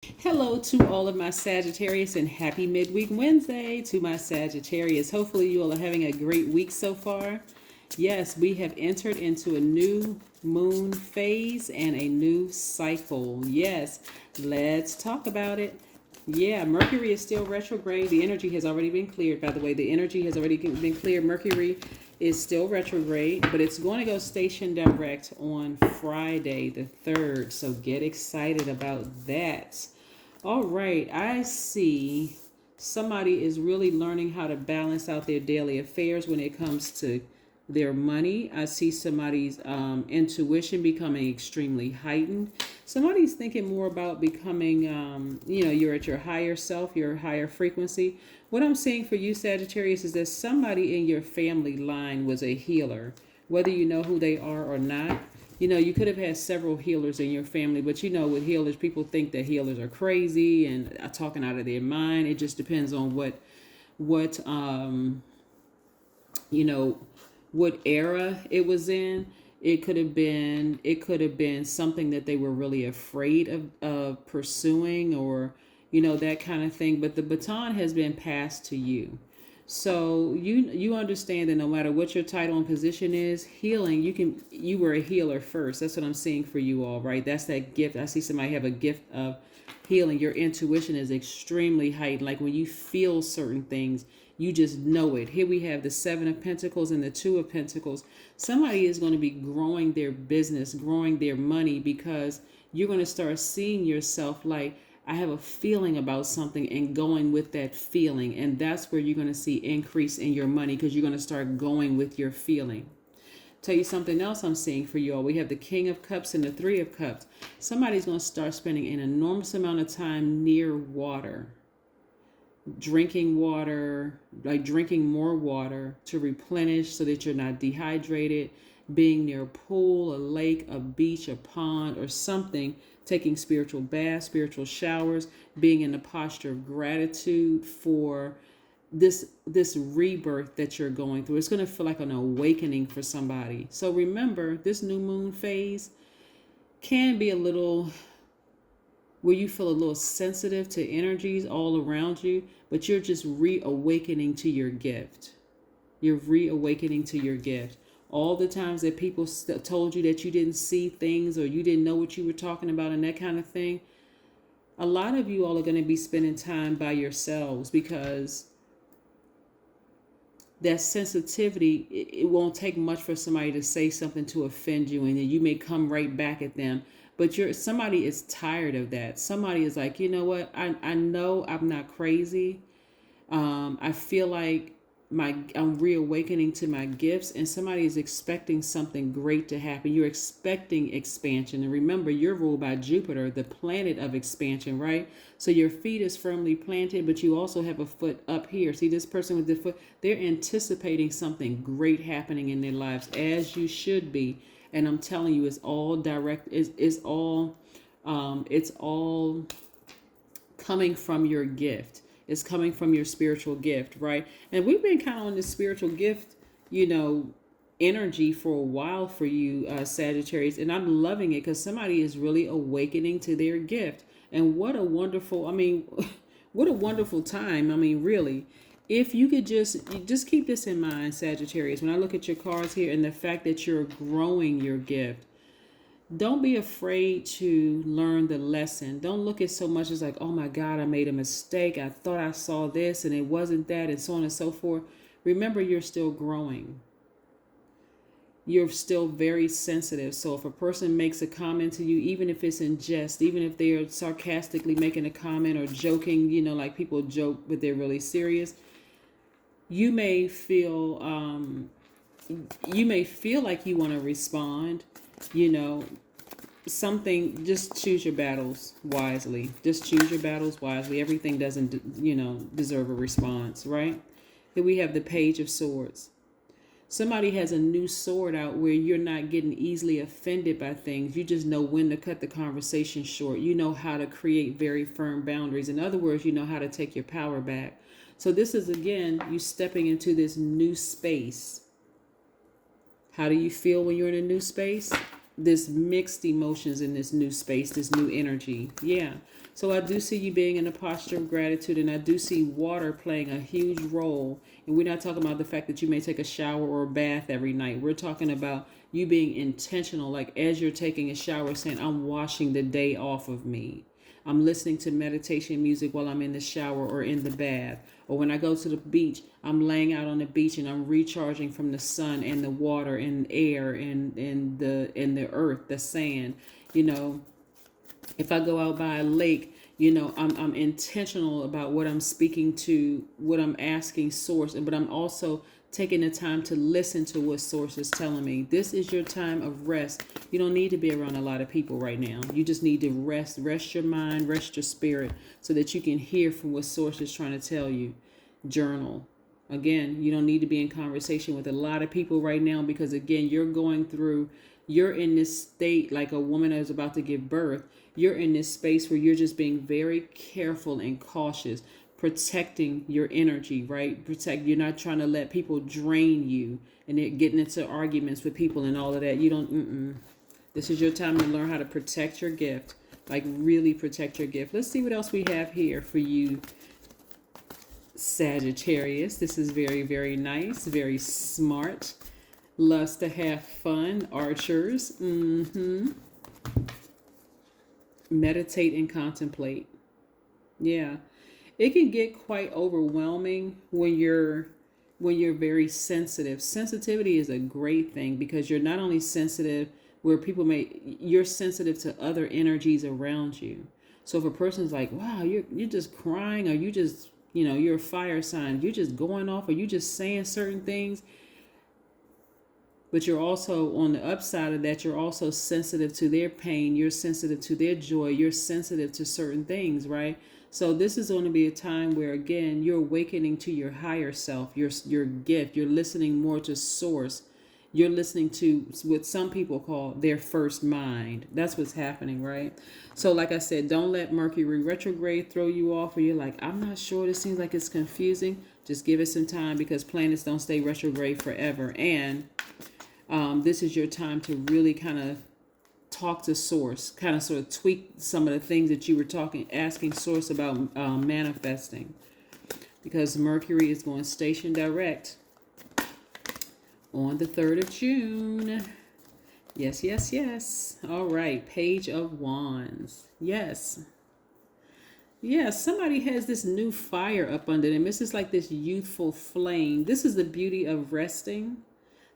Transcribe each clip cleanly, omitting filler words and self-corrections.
Hello to all of my Sagittarius and happy midweek Wednesday to my Sagittarius. Hopefully, you all are having a great week so far. Yes, we have entered into a new moon phase and a new cycle. Yes, let's talk about it. Yeah, Mercury is still retrograde. The energy has already been cleared, by the way. The energy has already been cleared. Mercury is still retrograde, but it's going to go station direct on Friday, the 3rd. So get excited about that. All right, I see somebody is really learning how to balance out their daily affairs when it comes to their money. I see somebody's intuition becoming extremely heightened. Somebody's thinking more about becoming, you're at your higher self, your higher frequency. What I'm seeing for you, Sagittarius, is that somebody in your family line was a healer, whether you know who they are or not. You could have had several healers in your family, but with healers, people think that healers are crazy and are talking out of their mind. It just depends on what you know, what era it was in. It could have been something that they were really afraid of pursuing, or that kind of thing. But the baton has been passed to you. So you understand that no matter what your title and position is, healing, you were a healer first. That's what I'm seeing for you all, right? That's that gift. I see somebody have a gift of healing. Your intuition is extremely heightened. Like when you feel certain things, you just know it. Here we have the 7 of Pentacles and the 2 of Pentacles. Somebody is going to be growing their business, growing their money, because you're going to start seeing yourself like, I have a feeling about something, and going with that feeling. And that's where you're going to see increase in your money, because you're going to start going with your feeling. Tell you something else I'm seeing for you all. We have the King of Cups and the 3 of Cups. Somebody's going to start spending an enormous amount of time near water, drinking water, like drinking more water to replenish so that you're not dehydrated, being near a pool, a lake, a beach, a pond, or something, taking spiritual baths, spiritual showers, being in the posture of gratitude for this rebirth that you're going through. It's going to feel like an awakening for somebody. So remember, this new moon phase can be a little where you feel a little sensitive to energies all around you, but you're just reawakening to your gift. You're reawakening to your gift. All the times that people told you that you didn't see things, or you didn't know what you were talking about and that kind of thing, a lot of you all are going to be spending time by yourselves, because that sensitivity, it won't take much for somebody to say something to offend you, and then you may come right back at them. But somebody is tired of that. Somebody is like, you know what? I know I'm not crazy. I feel like I'm reawakening to my gifts, and somebody is expecting something great to happen. You're expecting expansion. And remember, you're ruled by Jupiter, the planet of expansion, right? So your feet is firmly planted, but you also have a foot up here. See this person with the foot? They're anticipating something great happening in their lives, as you should be. And I'm telling you, it's all direct. It's all coming from your gift. It's coming from your spiritual gift, right? And we've been kind of on this spiritual gift, energy for a while for you, Sagittarius. And I'm loving it, because somebody is really awakening to their gift. And what a wonderful, what a wonderful time. Really, if you could just keep this in mind, Sagittarius, when I look at your cards here and the fact that you're growing your gift, don't be afraid to learn the lesson. Don't look at so much as like, oh my God, I made a mistake. I thought I saw this and it wasn't that, and so on and so forth. Remember, you're still growing. You're still very sensitive. So if a person makes a comment to you, even if it's in jest, even if they're sarcastically making a comment or joking, like people joke, but they're really serious, you may feel like you want to respond, something. Just choose your battles wisely. Everything doesn't deserve a response, right? Then we have the Page of Swords. Somebody has a new sword out where you're not getting easily offended by things. You just know when to cut the conversation short. You know how to create very firm boundaries. In other words, you know how to take your power back. So this is, again, you stepping into this new space. How do you feel when you're in a new space? this mixed emotions in this new space, this new energy. Yeah. So I do see you being in a posture of gratitude, and I do see water playing a huge role. And we're not talking about the fact that you may take a shower or a bath every night. We're talking about you being intentional, like as you're taking a shower, saying, I'm washing the day off of me. I'm listening to meditation music while I'm in the shower or in the bath. Or when I go to the beach, I'm laying out on the beach and I'm recharging from the sun and the water and air and the earth, the sand. You know, if I go out by a lake, you know, I'm intentional about what I'm speaking to, what I'm asking source, but I'm also taking the time to listen to what source is telling me. This is your time of rest. You don't need to be around a lot of people right now. You just need to rest your mind, rest your spirit, so that you can hear from what source is trying to tell you. Journal. Again, you don't need to be in conversation with a lot of people right now, because again, you're in this state like a woman that is about to give birth. You're in this space where you're just being very careful and cautious, protecting your energy, right? You're not trying to let people drain you and they're getting into arguments with people and all of that. You don't, This is your time to learn how to protect your gift, like really protect your gift. Let's see what else we have here for you, Sagittarius. This is very, very nice, very smart. Loves to have fun, archers. Meditate and contemplate. Yeah. It can get quite overwhelming when you're very sensitive. Sensitivity is a great thing, because you're not only sensitive where you're sensitive to other energies around you. So if a person's like, wow, you're just crying, or you just, you're a fire sign, you're just going off, or you just saying certain things. But you're also, on the upside of that, you're also sensitive to their pain. You're sensitive to their joy. You're sensitive to certain things, right? So this is going to be a time where, again, you're awakening to your higher self, your gift. You're listening more to source. You're listening to what some people call their first mind. That's what's happening, right? So like I said, don't let Mercury retrograde throw you off, or you're like, I'm not sure, this seems like it's confusing. Just give it some time, because planets don't stay retrograde forever. And this is your time to really kind of talk to source, kind of sort of tweak some of the things that you were asking source about manifesting, because Mercury is going station direct on the 3rd of June. Yes, yes, yes. All right. Page of Wands. Yes. Yes, somebody has this new fire up under them. This is like this youthful flame. This is the beauty of resting.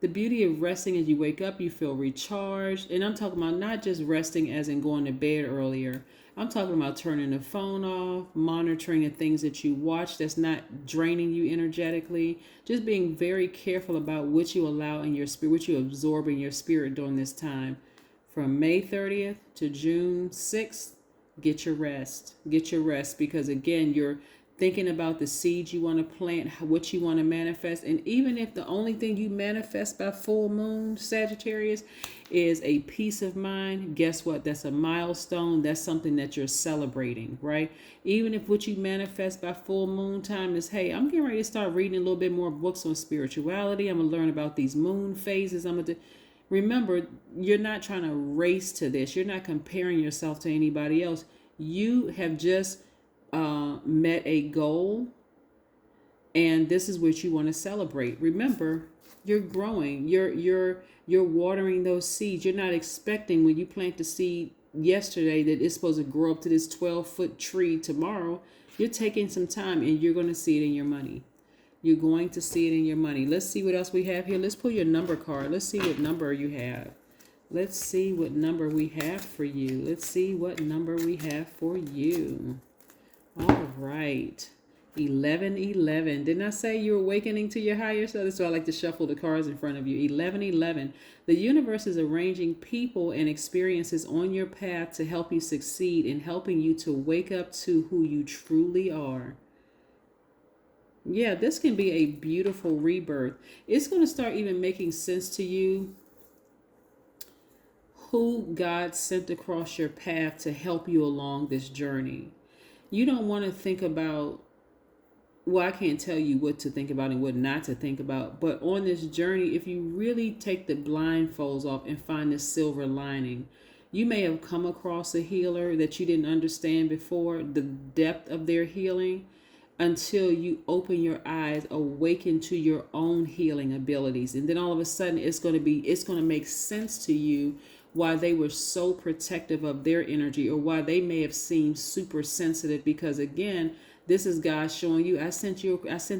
The beauty of resting is you wake up, you feel recharged. And I'm talking about not just resting as in going to bed earlier. I'm talking about turning the phone off, monitoring the things that you watch that's not draining you energetically. Just being very careful about what you allow in your spirit, what you absorb in your spirit during this time. From May 30th to June 6th, get your rest. Get your rest, because again, you're thinking about the seeds you want to plant, what you want to manifest. And even if the only thing you manifest by full moon, Sagittarius, is a peace of mind, guess what? That's a milestone. That's something that you're celebrating, right? Even if what you manifest by full moon time is, hey, I'm getting ready to start reading a little bit more books on spirituality. I'm going to learn about these moon phases. Remember, you're not trying to race to this. You're not comparing yourself to anybody else. You have just met a goal, and this is what you want to celebrate. Remember, you're growing. You're watering those seeds. You're not expecting, when you plant the seed yesterday, that it's supposed to grow up to this 12-foot tree tomorrow. You're taking some time, and you're going to see it in your money. You're going to see it in your money. Let's see what else we have here. Let's pull your number card. Let's see what number you have. Let's see what number we have for you. Let's see what number we have for you. All right. 1111. Didn't I say you're awakening to your higher self? That's why I like to shuffle the cards in front of you. 1111. The universe is arranging people and experiences on your path to help you succeed and helping you to wake up to who you truly are. Yeah, this can be a beautiful rebirth. It's going to start even making sense to you who God sent across your path to help you along this journey. You don't want to think about well, I can't tell you what to think about and what not to think about, but on this journey, if you really take the blindfolds off and find the silver lining, you may have come across a healer that you didn't understand before, the depth of their healing, until you open your eyes, awaken to your own healing abilities. And then all of a sudden it's going to make sense to you why they were so protective of their energy, or why they may have seemed super sensitive, because again, this is God showing you, I sent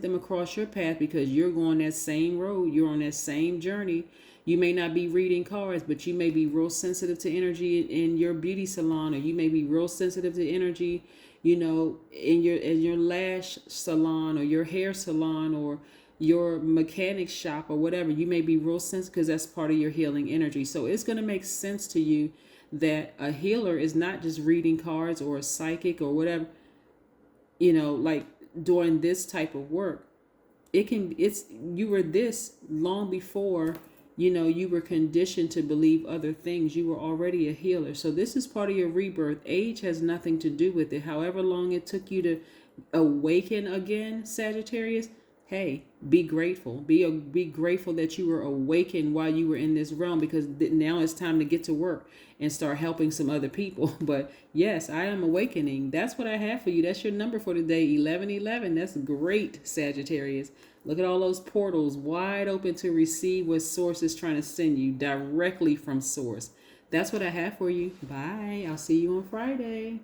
them across your path because you're going that same road, you're on that same journey. You may not be reading cards, but you may be real sensitive to energy in your beauty salon, or you may be real sensitive to energy, in your lash salon, or your hair salon, or your mechanic shop, or whatever. You may be real sensitive because that's part of your healing energy. So it's going to make sense to you that a healer is not just reading cards, or a psychic, or whatever, like doing this type of work. You were this long before, you were conditioned to believe other things. You were already a healer. So this is part of your rebirth. Age has nothing to do with it. However long it took you to awaken again, Sagittarius, hey, be grateful. Be grateful that you were awakened while you were in this realm, because now it's time to get to work and start helping some other people. But yes, I am awakening. That's what I have for you. That's your number for today, 1111. That's great, Sagittarius. Look at all those portals wide open to receive what Source is trying to send you directly from Source. That's what I have for you. Bye. I'll see you on Friday.